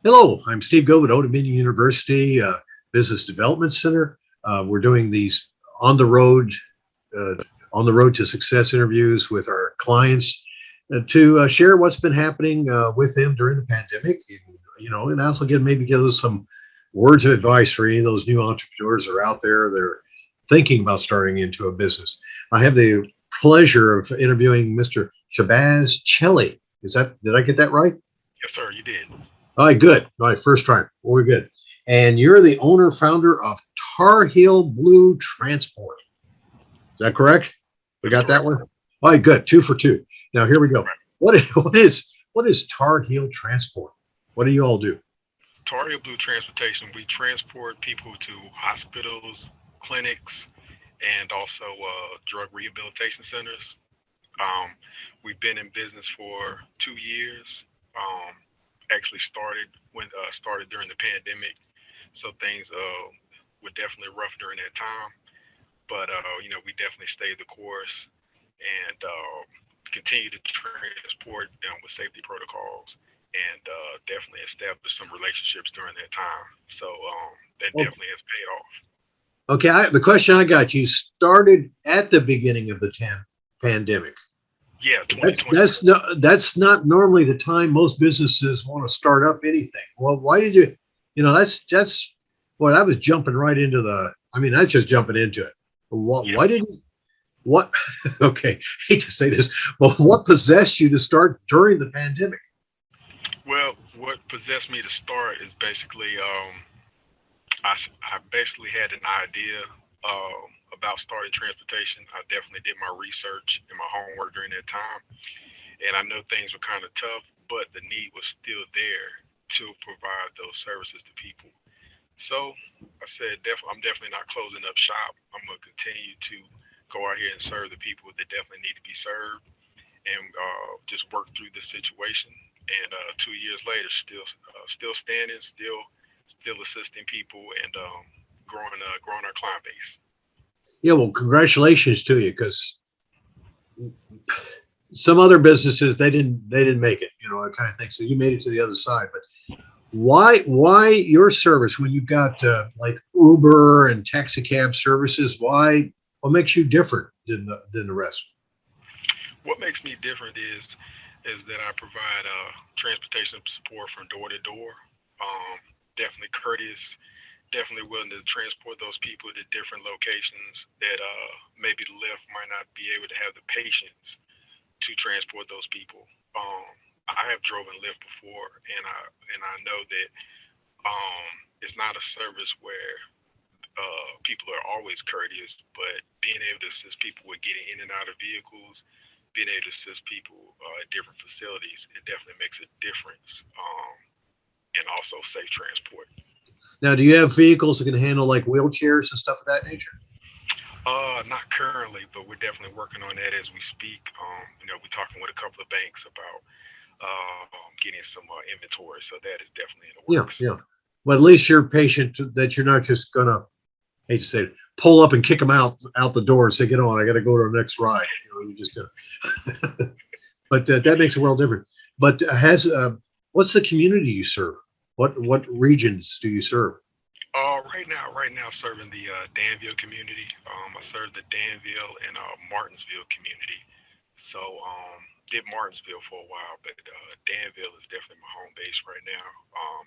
Hello, I'm Steve Go at Old Dominion University Business Development Center. We're doing these on the road, uh, on the road to success interviews with our clients to share what's been happening with them during the pandemic. And also give us some words of advice for any of those new entrepreneurs that are out there. They're thinking about starting into a business. I have the pleasure of interviewing Mr. Shabazz Chelley. Did I get that right? Yes, sir, you did. All right, good. All right, first try. We're good. And you're the owner founder of Tar Heel Blue Transport. Is that correct? We That's got that correct. one. All right, good. Two for two. Now here we go. Right. What is Tar Heel Transport? What do you all do? Tario Blue Transportation, we transport people to hospitals, clinics, and also drug rehabilitation centers. Um, we've been in business for 2 years. Um, actually started during the pandemic, so things were definitely rough during that time. But we definitely stayed the course and continue to transport with safety protocols and definitely established some relationships during that time. So that Oh, definitely has paid off. okay. The question I got, you started at the beginning of the pandemic. Yeah, That's 2020. that's not that's not normally the time most businesses want to start up anything. Well, why did you? That's well, I was jumping right into the. I mean, that's just jumping into it. Yeah. Why didn't what? Okay, hate to say this, but what possessed you to start during the pandemic? Well, what possessed me to start is basically I basically had an idea about starting transportation. I definitely did my research and my homework during that time, and I know things were kind of tough, but the need was still there to provide those services to people. So I said, I'm definitely not closing up shop. I'm gonna continue to go out here and serve the people that definitely need to be served, and just work through this situation. And 2 years later, still standing, still assisting people, and growing our client base. Yeah, well, congratulations to you because some other businesses they didn't make it. I kind of think so. You made it to the other side, but why your service when you've got like Uber and taxi cab services? What makes you different than the rest? What makes me different is that I provide transportation support from door to door. Definitely courteous, definitely willing to transport those people to different locations that maybe the Lyft might not be able to have the patience to transport those people. I have driven Lyft before, and I know that it's not a service where people are always courteous, but being able to assist people with getting in and out of vehicles, being able to assist people at different facilities, it definitely makes a difference. And also safe transport. Now, do you have vehicles that can handle like wheelchairs and stuff of that nature? Not currently, but we're definitely working on that as we speak. We're talking with a couple of banks about getting some inventory, so that is definitely in the Yeah, works. yeah. But at least you're patient that you're not just gonna, hate to say it, pull up and kick them out the door and say, "Get on, I got to go to the next ride." You just gonna. But that makes a world different. But has what's the community you serve? What regions do you serve? Right now, serving the Danville community. I serve the Danville and Martinsville community. So did Martinsville for a while, but Danville is definitely my home base right now.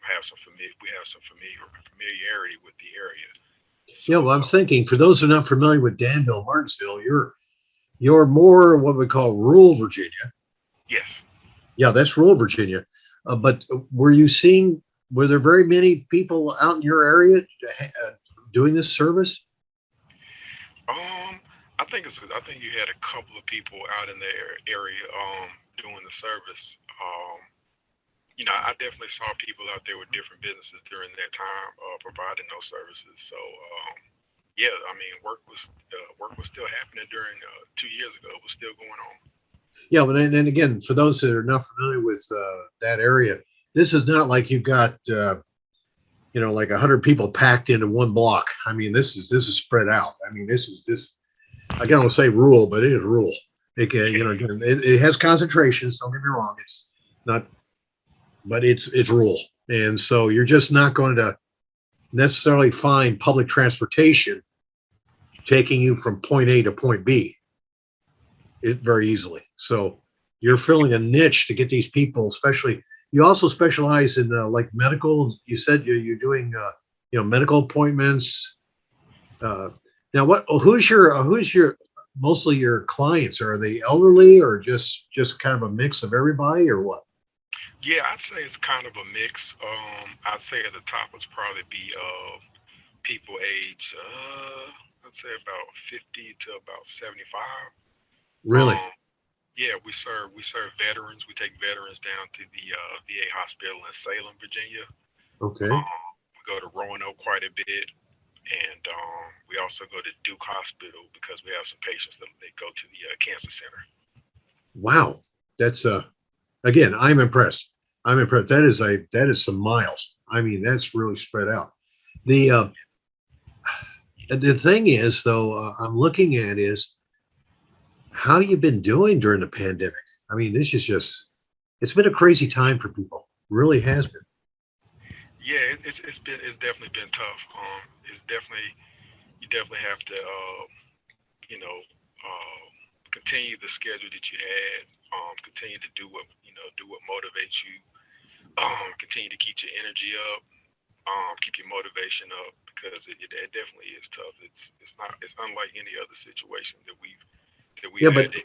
We have some familiarity with the area. So Yeah, well, I'm thinking for those who are not familiar with Danville, Martinsville, you're more what we call rural Virginia. yes. Yeah, that's rural Virginia. But were there very many people out in your area doing this service? Um, I think you had a couple of people out in the area doing the service. I definitely saw people out there with different businesses during that time providing those services. So yeah, I mean work was still happening during 2 years ago. It was still going on. Yeah, but then again, for those that are not familiar with that area, this is not like you've got like 100 people packed into one block. I mean, this is spread out. I mean, this. I can't say rural, but it is rural. Again, it has concentrations. Don't get me wrong. It's not, but it's rural. And so you're just not going to necessarily find public transportation taking you from point A to point B very easily. So you're filling a niche to get these people, especially. You also specialize in like medical. You said you're doing medical appointments. Uh, now, who's your mostly your clients? Are they elderly or just kind of a mix of everybody or what? Yeah, I'd say it's kind of a mix. I'd say at the top would probably be people age, I'd say about 50 to about 75. Really? Um, yeah, we serve veterans. We take veterans down to the VA hospital in Salem, Virginia. Okay. We go to Roanoke quite a bit, and we also go to Duke Hospital because we have some patients that they go to the cancer center. Wow. That's again, I'm impressed. I'm impressed. That is some miles. I mean, that's really spread out. The uh, the thing is, though, I'm looking at is how you been doing during the pandemic. I mean, this is just it's been a crazy time for people. Really has been. Yeah, it's definitely been tough. It's definitely you definitely have to you know continue the schedule that you had. Continue to do what motivates you. Continue to keep your energy up. Keep your motivation up because it definitely is tough. It's unlike any other situation that we've Yeah, had. but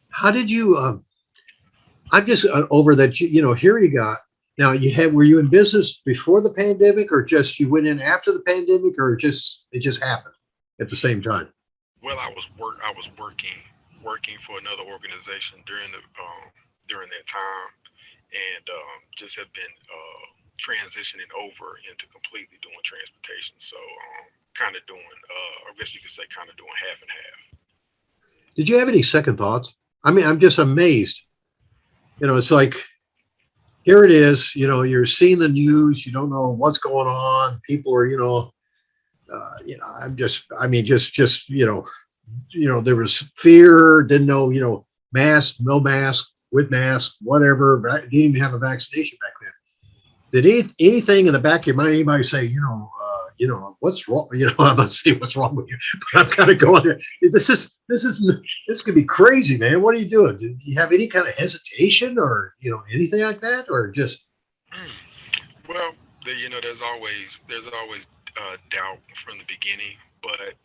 how did you? I'm just over that. Here you got. Now you had. Were you in business before the pandemic, or just you went in after the pandemic, or just it just happened at the same time? Well, I was working for another organization during that time, and just have been transitioning over into completely doing transportation. So kind of doing, I guess you could say, kind of doing half and half. Did you have any second thoughts? I mean, I'm just amazed. It's like here it is. You're seeing the news. You don't know what's going on. People are, I'm just. I mean, just there was fear. Didn't know, mask, no mask, with mask, whatever. Didn't even have a vaccination back then. Did anything in the back of your mind, anybody say, what's wrong? I'm not saying what's wrong with you, but I'm kind of going there. This could be crazy, man. What are you doing? Do you have any kind of hesitation or, anything like that? Or just, Mm. Well, there's always doubt from the beginning, but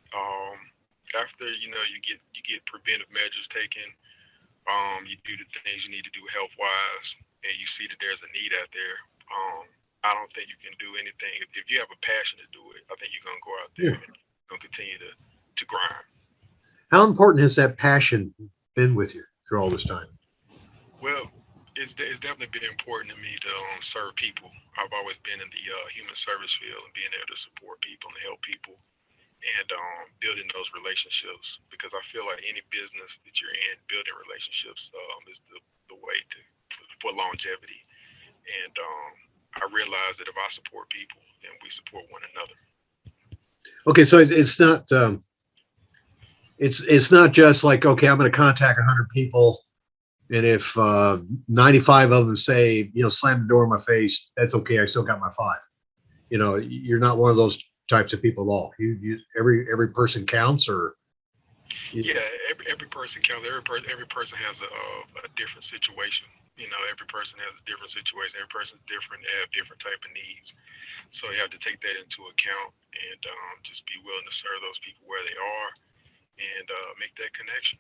after you get preventive measures taken, you do the things you need to do health wise, and you see that there's a need out there. Um, I don't think you can do anything if you have a passion to do it. I think you're gonna go out there yeah. and you're gonna continue to grind. How important has that passion been with you through all this time? Well, it's definitely been important to me to serve people. I've always been in the human service field and being able to support people and help people and building those relationships because I feel like any business that you're in, building relationships is the way to for longevity. And I realize that if I support people, then we support one another. Okay. So it's not, it's not just like, okay, I'm going to contact 100 people. And if 95 of them say, slam the door in my face, that's okay. I still got my five. You're not one of those types of people at all. Every person counts, or you, Yeah, every person counts. Every person has a different situation. Every person has a different situation. Every person's different. They have different type of needs. So you have to take that into account and just be willing to serve those people where they are and make that connection.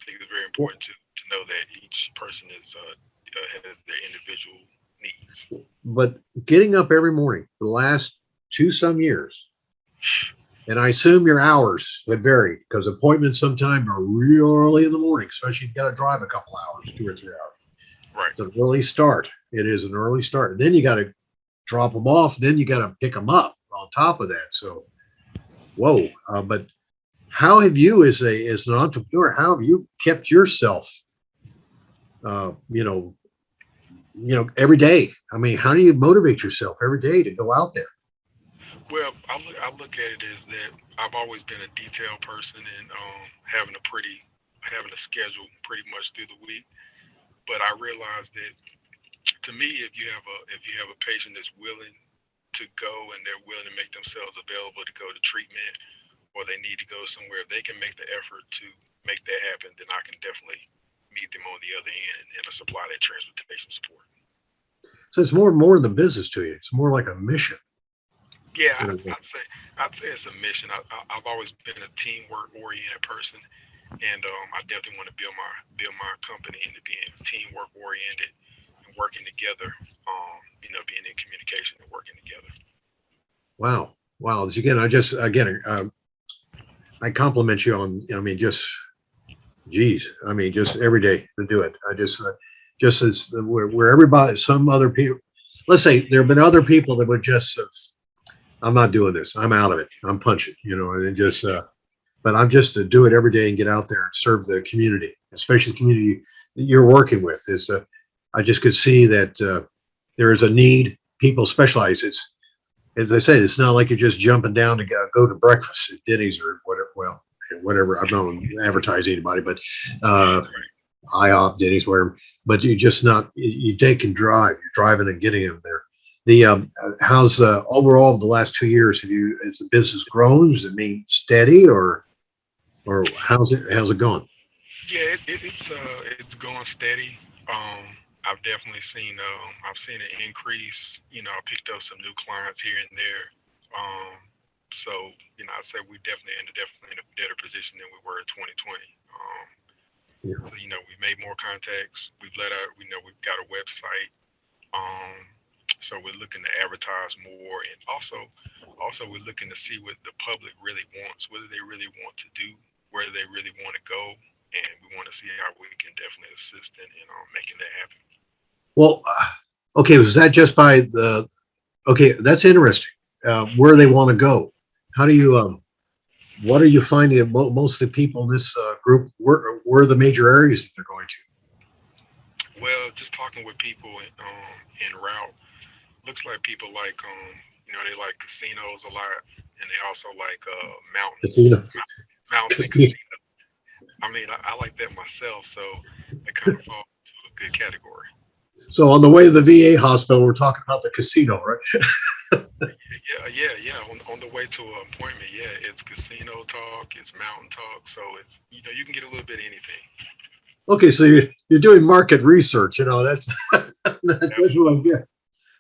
I think it's very important to know that each person has their individual needs. but getting up every morning for the last two some years, and I assume your hours have varied because appointments sometimes are real early in the morning, especially if you got to drive a couple hours, 2 or 3 hours. Right. It's an early start. It is an early start. And then you got to drop them off. Then you got to pick them up on top of that. So, whoa. But how have you, as an entrepreneur, how have you kept yourself, uh, you know, every day? I mean, how do you motivate yourself every day to go out there? Well, I look at it as that I've always been a detailed person and having a schedule pretty much through the week. But I realized that To me, if you have a patient that's willing to go and they're willing to make themselves available to go to treatment or they need to go somewhere, if they can make the effort to make that happen, then I can definitely meet them on the other end and supply that transportation support. So it's more than business to you. It's more like a mission. Yeah, You I, know? I'd say it's a mission. I've always been a teamwork oriented person, and I definitely want to build my company into being teamwork oriented and working together. Being in communication and working together. Wow. Wow. Again, I compliment you on, I mean, just, geez, I mean, just every day to do it. Just as where everybody, some other people, let's say there have been other people that would just, I'm not doing this. I'm out of it. I'm punching, and it just, but I'm just to do it every day and get out there and serve the community, especially the community that you're working with. I just could see that there is a need. People specialize. It's, as I said, it's not like you're just jumping down to go to breakfast at Denny's or whatever. Well, whatever. I'm not advertising anybody, but uh, IHOP, Denny's, wherever. But you just not. You take and drive. You're driving and getting them there. The how's overall the last 2 years? Has the business grown? Does it mean steady or how's it going? It's going steady. I've seen an increase. I picked up some new clients here and there. Um, so I'd say definitely in a better position than we were in 2020. Yeah. So we've made more contacts. We've got a website. Um, so we're looking to advertise more, and also we're looking to see what the public really wants, whether they really want to do, where they really want to go, and we want to see how we can definitely assist in making that happen. Well, okay. Was that just by the? Okay, that's interesting. Where they want to go. How do you? What are you finding that most of the people in this group? Where are the major areas that they're going to? Well, just talking with people en route, looks like people like they like casinos a lot, and they also like Casino. mountains and Casino. casinos. I mean, I like that myself, so it kind of falls into a good category. So on the way to the VA hospital, we're talking about the casino, right? Yeah. On the way to an appointment, yeah, it's casino talk, it's mountain talk, so it's you can get a little bit of anything. Okay, so you're doing market research. That's that's what I Absolutely. get.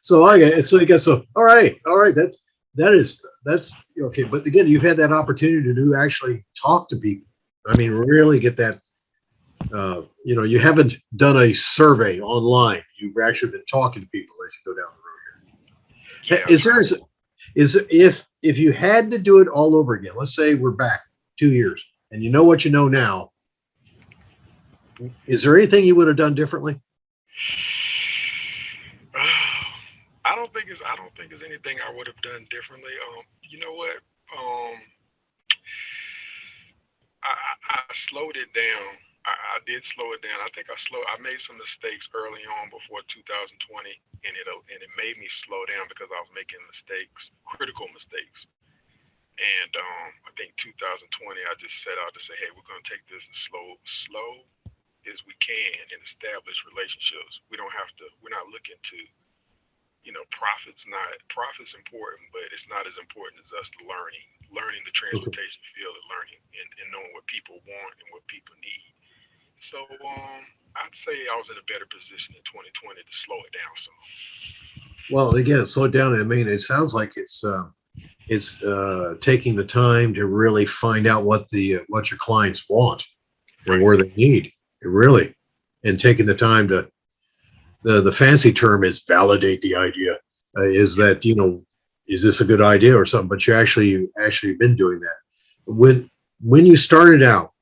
So I get so I guess so. All right. That's okay. But again, you've had that opportunity to do actually talk to people. I mean, really get that. You haven't done a survey online. You've actually been talking to people as you go down the road Yeah, here. Is if you had to do it all over again? Let's say we're back 2 years, and you know what you know now. Is there anything you would have done differently? I don't think it's anything I would have done differently. You know what? Um, I slowed it down. I did slow it down. I think I made some mistakes early on before 2020, and it made me slow down because I was making mistakes, critical mistakes. And I think 2020, I just set out to say, hey, we're going to take this as slow as we can and establish relationships. We don't have to. We're not looking to profits important, but it's not as important as us learning the Okay. transportation field and learning and knowing what people want and what people need. So I'd say I was in a better position in 2020 to slow it down some. Well, again, slow it down. I mean, it sounds like it's taking the time to really find out what your clients want and Right. where they need it really, and taking the time to the fancy term is validate the idea. Is Yeah. that is this a good idea or something? But you actually been doing that when you started out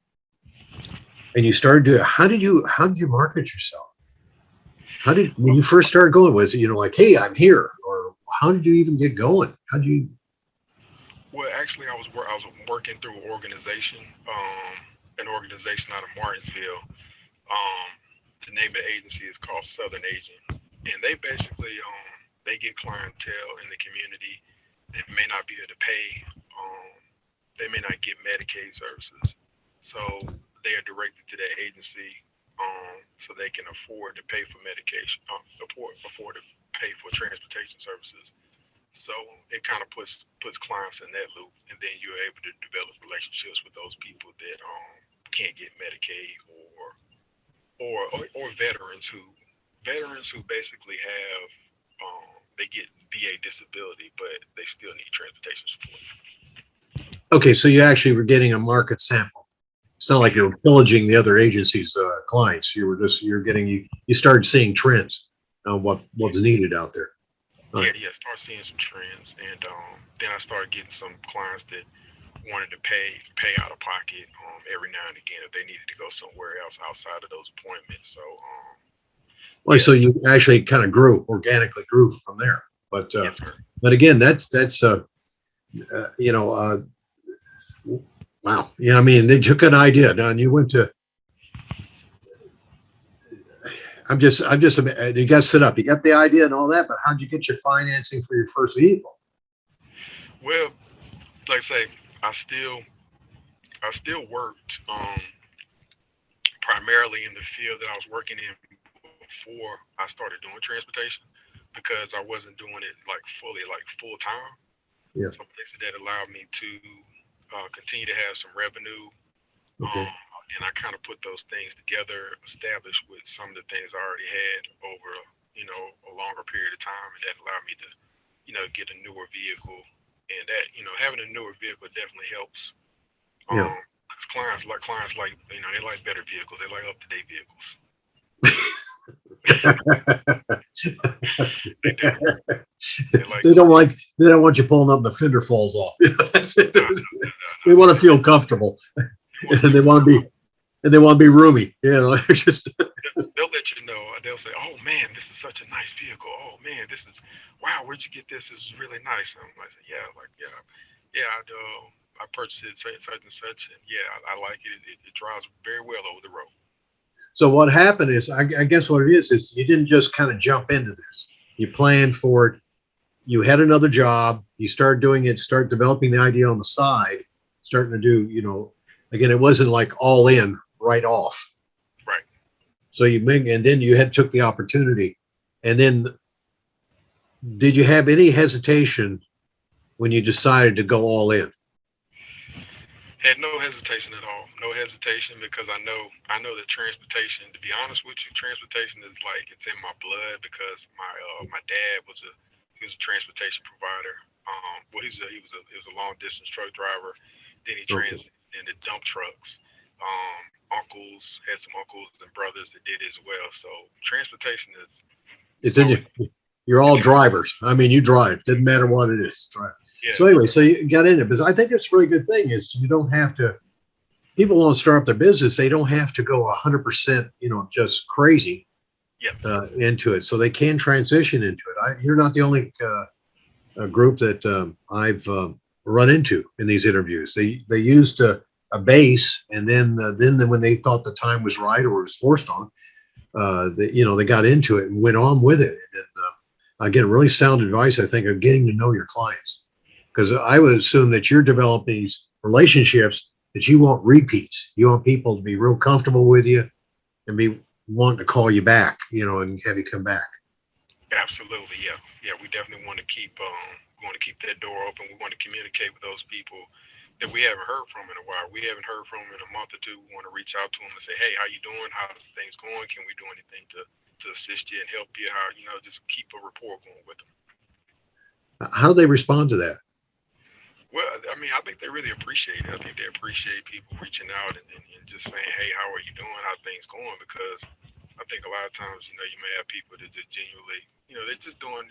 and you started doing. How did you market yourself? How did when Well, you first started going? Was it like, hey, I'm here, or how did you even get going? How did you? well, actually, I was working through an organization out of Martinsville. The name of the agency is called Southern Agent, and they get clientele in the community that may not be able to pay. Um, they may not get Medicaid services, so they are directed to that agency. so they can afford to pay for medication, afford to pay for transportation services. So it kind of puts clients in that loop, and then you're able to develop relationships with those people that can't get Medicaid, or veterans who basically have they get VA disability, but they still need transportation support. Okay, so you actually were getting a market sample. It's not like you were pillaging the other agencies' clients. You started seeing trends on what was needed out there. All right. Yeah, yeah. Start seeing some trends, and then I started getting some clients that wanted to pay out of pocket every now and again if they needed to go somewhere else outside of those appointments. So Well, yeah, so you actually kind of organically grew from there. yes, sir. But again, that's you know, wow. Yeah, I mean, they took an idea, Don. You went to. I'm just. You got set up. You got the idea and all that, but how'd you get your financing for your first vehicle? Well, like I say, I still I still worked primarily in the field that I was working in before I started doing transportation because I wasn't doing it like fully, like full time. Yeah. So basically, that allowed me to continue to have some revenue. Okay. Um, and I kind of put those things together, established with some of the things I already had over, a longer period of time, and that allowed me to, get a newer vehicle. And that, having a newer vehicle definitely helps. Yeah. 'Cause clients like, they like better vehicles. They like up to date vehicles. They do. They like, They don't want you pulling up and the fender falls off. That's it. nah, nah, nah, nah, They nah. want to feel comfortable They want to and feel they want to be roomy. It's just they'll let you know. They'll say, "Oh man, this is such a nice vehicle. Oh man, this is wow. Where'd you get this? This is really nice." And I'm like, "Yeah, yeah. I purchased it such and such, and yeah, I like it. It drives very well over the road." so what happened is I guess what it is you didn't just kind of jump into this. You planned for it. You had another job. You started doing it, start developing the idea on the side, starting to do, again, it wasn't like all in right off. Right. So and then you had took the opportunity. And then did you have any hesitation when you decided to go all in? Had no hesitation at all. No hesitation because I know that transportation. To be honest with you, transportation is like it's in my blood because my dad he was a transportation provider. Well, he was a long distance truck driver. Then he Okay. transitioned into dump trucks. Uncles had some uncles and brothers that did it as well. So transportation It's is in you. always You're all it's in my blood. drivers. I mean, you drive. Doesn't matter what it is. Drive. Yeah, So anyway, so you got in it because I think it's a really good thing is you don't have to. People want to start up their business. They don't have to go 100%, just crazy yeah, into it. So they can transition into it. You're not the only group that I've run into in these interviews. They used a base, and then when they thought the time was right or it was forced on, they got into it and went on with it. And again, really sound advice, I think, of getting to know your clients, because I would assume that you're developing these relationships that you want repeats. You want people to be real comfortable with you and be wanting to call you back, and have you come back. absolutely. Yeah, yeah. We definitely want to keep that door open. We want to communicate with those people that we haven't heard from in a while. We haven't heard from them in a month or two. We want to reach out to them and say, "Hey, how you doing? How's things going? Can we do anything to assist you and help you? How just keep a rapport going with them." How do they respond to that? Well, I mean, I think they really appreciate it. I think they appreciate people reaching out and just saying, "Hey, how are you doing? How things going?" Because I think a lot of times, you may have people that just genuinely, they're just doing,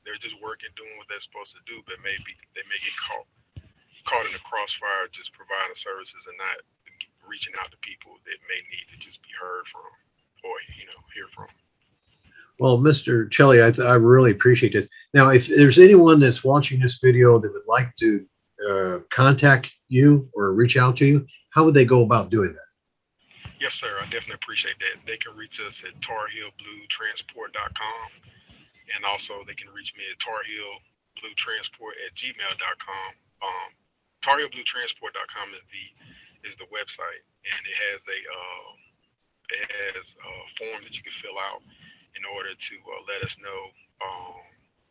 they're just working, doing what they're supposed to do, but maybe they may get caught in the crossfire, just providing services and not reaching out to people that may need to just be heard from or hear from. Well, Mr. Chelley, I really appreciate this. Now, if there's anyone that's watching this video that would like to contact you or reach out to you, how would they go about doing that? Yes, sir. I definitely appreciate that. They can reach us at tarhillbluetransport.com, and also they can reach me at tarhillbluetransport@gmail.com. Tarhillbluetransport.com is the website, and it has as a form that you can fill out in order to let us know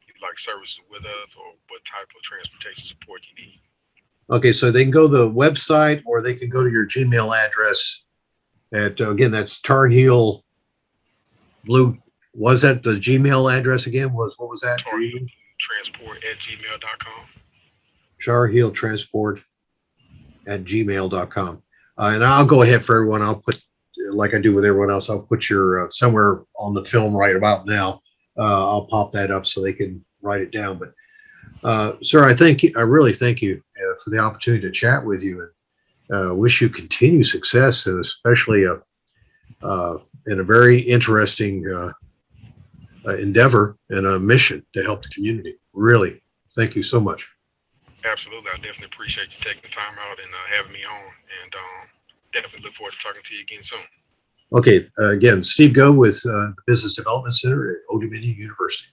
you like services with us or what type of transportation support you need. Okay, so they can go to the website or they can go to your Gmail address at, again, that's Tar Heel Blue. Was that the Gmail address again? What was that? Tar Heel Transport at gmail.com. Tar Heel Transport at gmail.com. And I'll go ahead for everyone. I'll put, like I do with everyone else, I'll put your somewhere on the film right about now. I'll pop that up so they can write it down. But sir, I really thank you for the opportunity to chat with you, and wish you continued success, and especially in a very interesting endeavor and a mission to help the community. Really, thank you so much. Absolutely. I definitely appreciate you taking the time out and having me on. And definitely look forward to talking to you again soon. Okay, again, Steve Go with the Business Development Center at Old Dominion University.